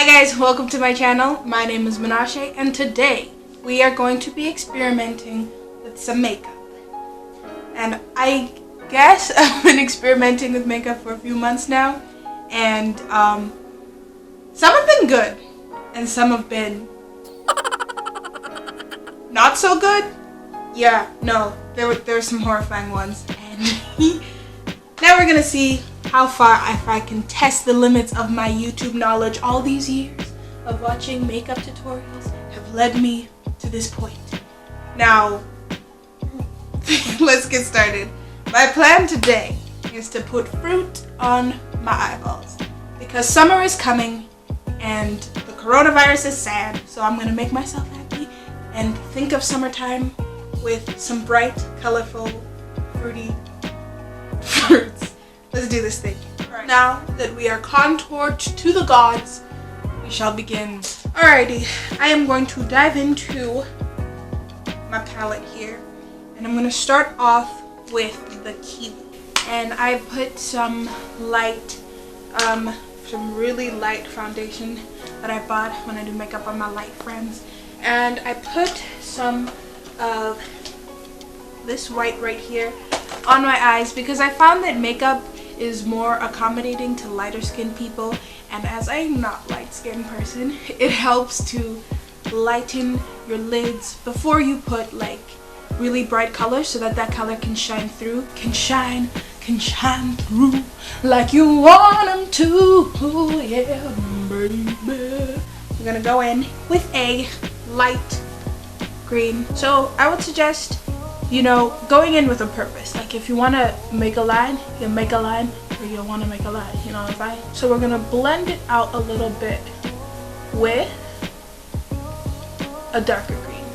Hi guys, welcome to my channel. My name is Menashe and today we are going to be experimenting with some makeup. And I guess I've been experimenting with makeup for a few months now, and some have been good and some have been not so good. Yeah, no, there were some horrifying ones, and now we're gonna see how far if I can test the limits of my YouTube knowledge. All these years of watching makeup tutorials have led me to this point. Now, let's get started. My plan today is to put fruit on my eyeballs because summer is coming and the coronavirus is sad, so I'm gonna make myself happy and think of summertime with some bright, colorful, fruity fruits. Let's do this thing. Right. Now that we are contoured to the gods, we shall begin. Alrighty, I am going to dive into my palette here, and I'm going to start off with the kiwi. And I put some light, some really light foundation that I bought when I do makeup on my light friends. And I put some of this white right here on my eyes because I found that makeup is more accommodating to lighter skinned people, and as I'm not light skinned person, it helps to lighten your lids before you put like really bright colors so that color can shine through, can shine through like you want them to. Yeah, baby. We're gonna go in with a light green. So I would suggest, you know, going in with a purpose. Like if you want to make a line, you make a line, or you don't want to make a line, you know what I'm saying? So we're going to blend it out a little bit with a darker green.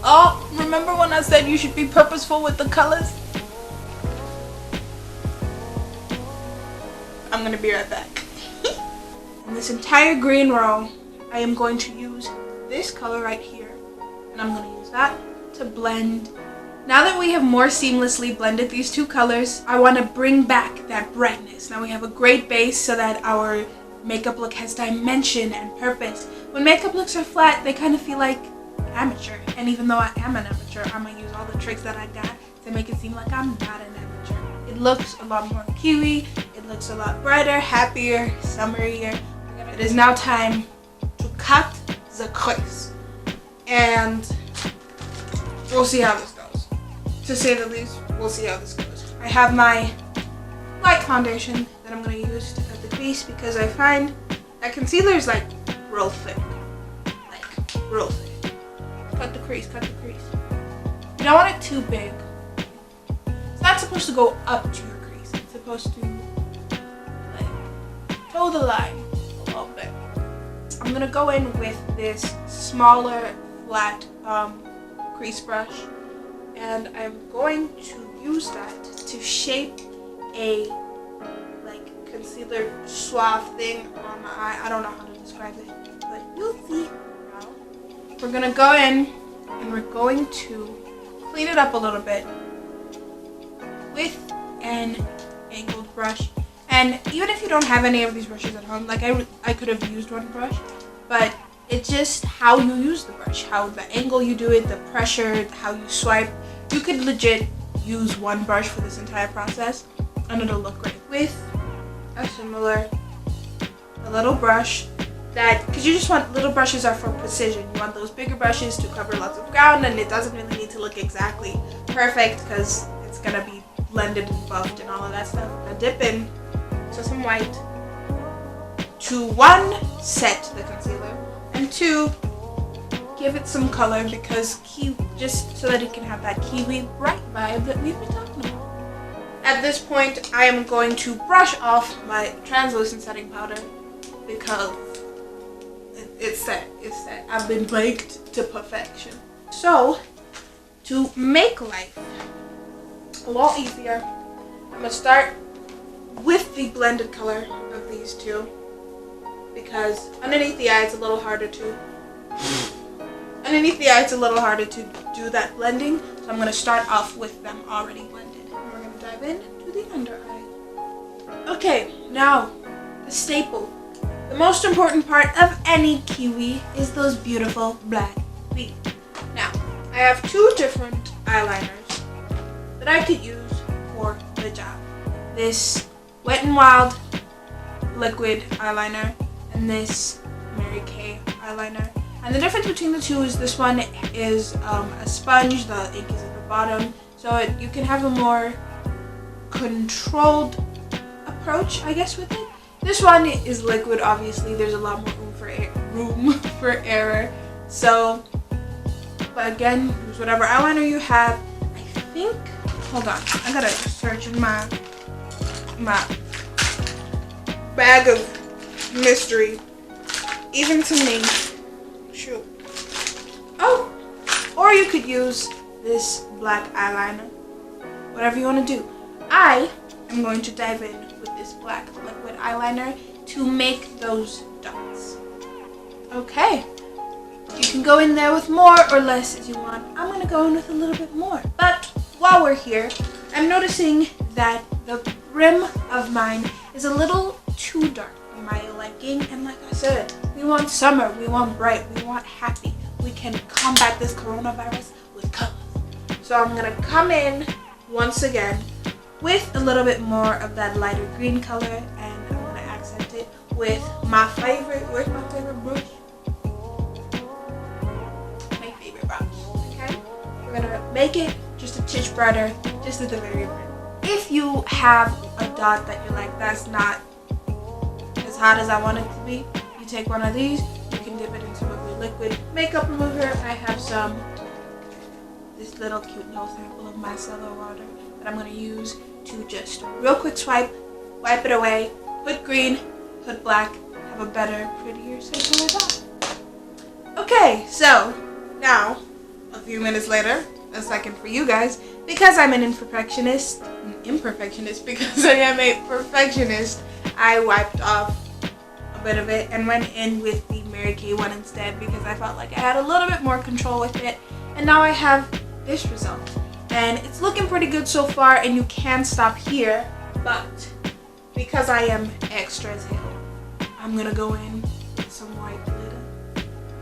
Oh, remember when I said you should be purposeful with the colors? I'm going to be right back. In this entire green row, I am going to use this color right here, and I'm going to use that to blend. Now that we have more seamlessly blended these two colors, I want to bring back that brightness. Now we have a great base so that our makeup look has dimension and purpose. When makeup looks are flat, they kind of feel like amateur. And even though I am an amateur, I'm going to use all the tricks that I got to make it seem like I'm not an amateur. It looks a lot more kiwi, it looks a lot brighter, happier, summerier. It is now time to cut the crease. And we'll see how this goes. To say the least, we'll see how this goes. I have my light foundation that I'm going to use to cut the crease because I find that concealer is like real thick. Like real thick. Cut the crease, cut the crease. You don't want it too big. It's not supposed to go up to your crease. It's supposed to like toe the line a little bit. I'm going to go in with this smaller, flat crease brush, and I'm going to use that to shape a like concealer suave thing on my eye. I don't know how to describe it, but you'll see. Now we're gonna go in and we're going to clean it up a little bit with an angled brush. And even if you don't have any of these brushes at home, like I could have used one brush, but it's just how you use the brush, how the angle you do it, the pressure, how you swipe. You could legit use one brush for this entire process and it'll look great. With a little brush that, because you just want, little brushes are for precision. You want those bigger brushes to cover lots of ground, and it doesn't really need to look exactly perfect because it's gonna be blended and buffed and all of that stuff. Now dip in to some white to one, set the concealer, and two, give it some color because just so that it can have that kiwi bright vibe that we've been talking about. At this point, I am going to brush off my translucent setting powder because it's set. I've been baked to perfection. So, to make life a lot easier, I'm gonna start with the blended color of these two because underneath the eye it's a little harder to do that blending, so I'm going to start off with them already blended. And we're going to dive into the under eye. Okay, now the staple The most important part of any kiwi is those beautiful black feet. Now, I have two different eyeliners that I could use for the job. This Wet n Wild liquid eyeliner and this Mary Kay eyeliner. And the difference between the two is this one is a sponge, the ink is at the bottom, so you can have a more controlled approach, I guess, with it. This one is liquid, obviously, there's a lot more room for error. So, but again, use whatever eyeliner you have. I think, hold on, I gotta search in my bag of mystery. Even to me. Shoot. Oh! Or you could use this black eyeliner. Whatever you want to do. I am going to dive in with this black liquid eyeliner to make those dots. Okay. You can go in there with more or less as you want. I'm going to go in with a little bit more. But while we're here, I'm noticing that the brim of mine is a little too dark for my liking. And like I said, we want summer, we want bright, we want happy. We can combat this coronavirus with colors. So I'm going to come in once again with a little bit more of that lighter green color, and I'm going to accent it with my favorite, where's my favorite brush? My favorite brush, okay? We're going to make it just a titch brighter, just at the very end. If you have a dot that you're like, that's not as hot as I want it to be, you take one of these, you can dip it into a liquid makeup remover. I have this little cute little sample of micellar water that I'm going to use to just real quick swipe, wipe it away, put green, put black, have a better, prettier circular dot. Okay, so now, a few minutes later, a second for you guys, because I'm an imperfectionist, because I am a perfectionist, I wiped off a bit of it and went in with the Mary Kay one instead because I felt like I had a little bit more control with it. And now I have this result. And it's looking pretty good so far, and you can stop here, but because I am extra as hell, I'm gonna go in with some white glitter,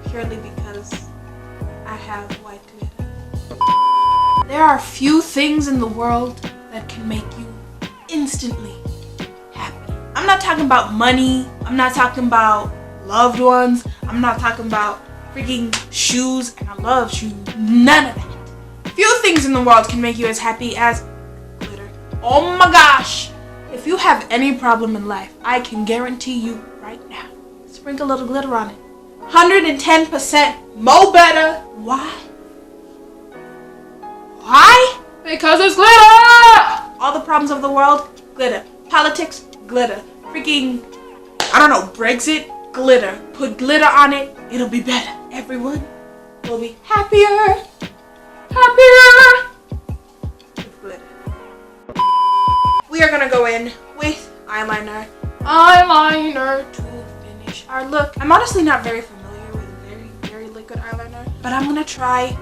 purely because I have white glitter. There are few things in the world that can make you instantly happy. I'm not talking about money, I'm not talking about loved ones, I'm not talking about freaking shoes, and I love shoes, none of that. Few things in the world can make you as happy as glitter. Oh my gosh! If you have any problem in life, I can guarantee you right now, sprinkle a little glitter on it. 110% more better. Why? Why? Because it's glitter! All the problems of the world, glitter. Politics, glitter. Freaking, I don't know, Brexit, glitter. Put glitter on it, it'll be better. Everyone will be happier. Happier with glitter. We are gonna go in with eyeliner to finish our look. I'm honestly not very familiar with very liquid eyeliner, but I'm gonna try.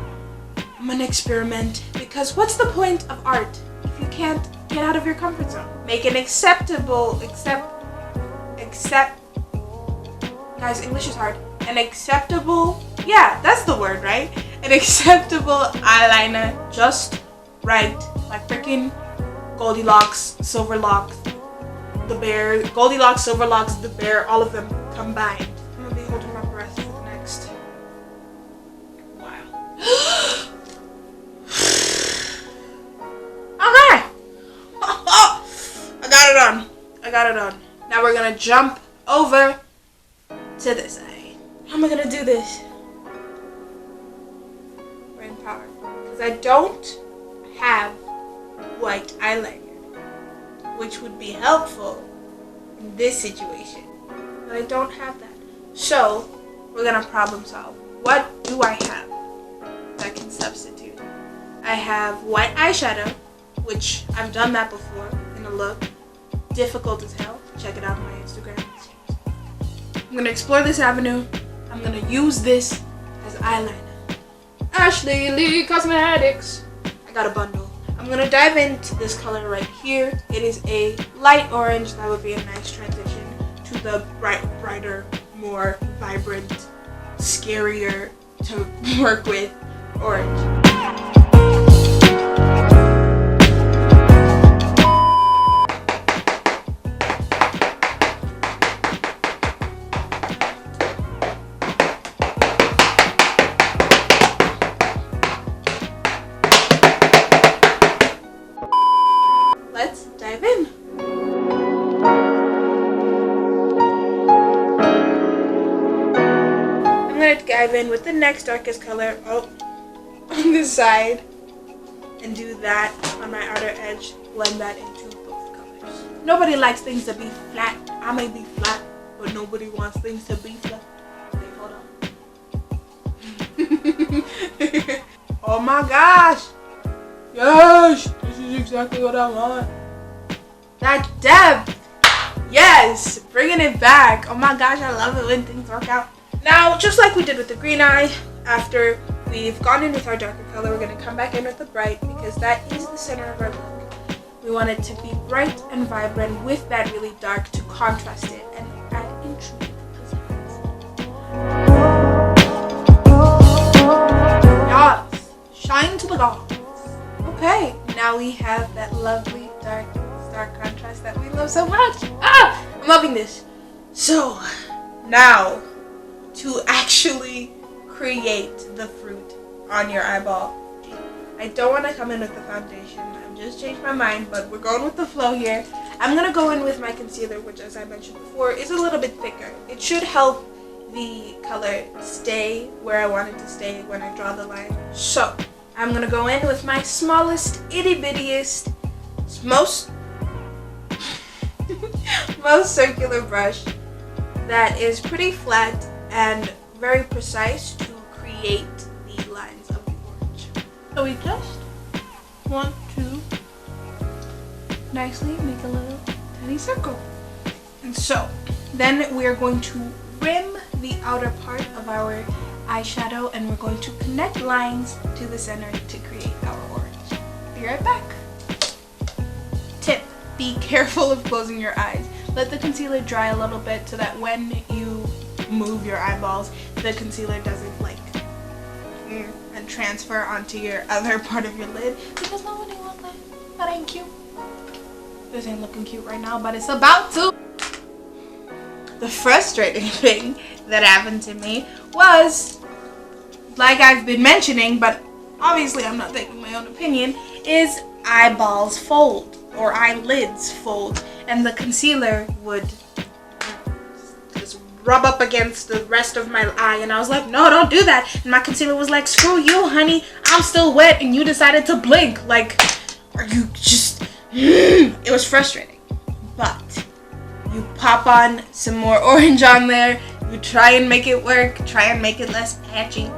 I'm gonna experiment, because what's the point of art if you can't get out of your comfort zone? Make an acceptable, guys, English is hard. An acceptable, yeah, that's the word, right? An acceptable eyeliner, just right, like freaking Goldilocks, Silverlocks, the bear, Goldilocks, Silverlocks, the bear, all of them combined. I'm gonna be holding my breath for the next while. Okay, I got it on. Now we're gonna jump over to this side. How am I gonna do this? Brain power. Because I don't have white eyeliner, which would be helpful in this situation. But I don't have that. So, we're gonna problem solve. What do I have that can substitute? I have white eyeshadow, which I've done that before in a look. Difficult as hell. Check it out on my Instagram. I'm gonna explore this avenue. I'm gonna use this as eyeliner. Ashley Lee Cosmetics. I got a bundle. I'm gonna dive into this color right here. It is a light orange. That would be a nice transition to the brighter, more vibrant, scarier to work with orange. Let's dive in. I'm going to dive in with the next darkest color on this side and do that on my outer edge, blend that into both colors. Nobody likes things to be flat. I may be flat, but nobody wants things to be flat. Okay, hold on. Oh my gosh! Yes! This is exactly what I want. That depth! Yes! Bringing it back. Oh my gosh, I love it when things work out. Now, just like we did with the green eye, after we've gone in with our darker color, we're going to come back in with the bright because that is the center of our look. We want it to be bright and vibrant with that really dark to contrast it and add intrigue. Yes! Shine to the gods. Okay, now we have that lovely dark contrast that we love so much. I'm loving this. So, now, to actually create the fruit on your eyeball. I don't want to come in with the foundation. I've just changed my mind, but we're going with the flow here. I'm going to go in with my concealer, which, as I mentioned before, is a little bit thicker. It should help the color stay where I want it to stay when I draw the line. So, I'm going to go in with my smallest, itty-bittiest, most circular brush that is pretty flat and very precise to create the lines of the orange. So we just want to nicely make a little tiny circle. And so then we are going to rim the outer part of our eyeshadow and we're going to connect lines to the center to create our orange. Be right back. Tip: be careful of closing your eyes. Let the concealer dry a little bit so that when you move your eyeballs, the concealer doesn't like and transfer onto your other part of your lid, because nobody wants that. That ain't cute. This ain't looking cute right now, but it's about to. The frustrating thing that happened to me was, like I've been mentioning, but obviously I'm not taking my own opinion, is eyeballs fold or eyelids fold, and the concealer would just rub up against the rest of my eye, and I was like, no, don't do that. And my concealer was like, screw you, honey, I'm still wet and you decided to blink. Like, are you just it was frustrating. But you pop on some more orange on there, you try and make it work, try and make it less patchy,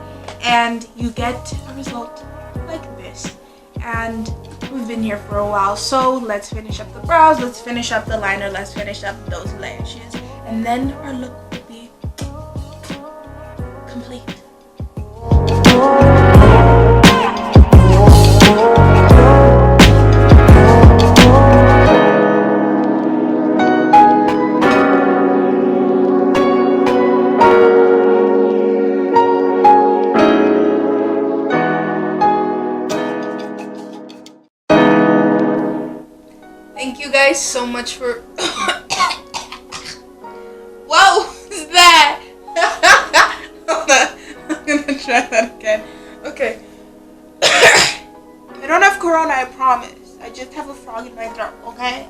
and you get a result like this. And we've been here for a while, so let's finish up the brows, let's finish up the liner, let's finish up those lashes, and then our look will be complete. Thank you guys so much for Whoa, what's that? Hold on, I'm gonna try that again. Okay. I don't have corona, I promise. I just have a frog in my throat, okay?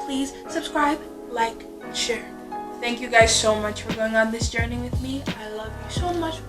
Please subscribe, like, and share. Thank you guys so much for going on this journey with me. I love you so much.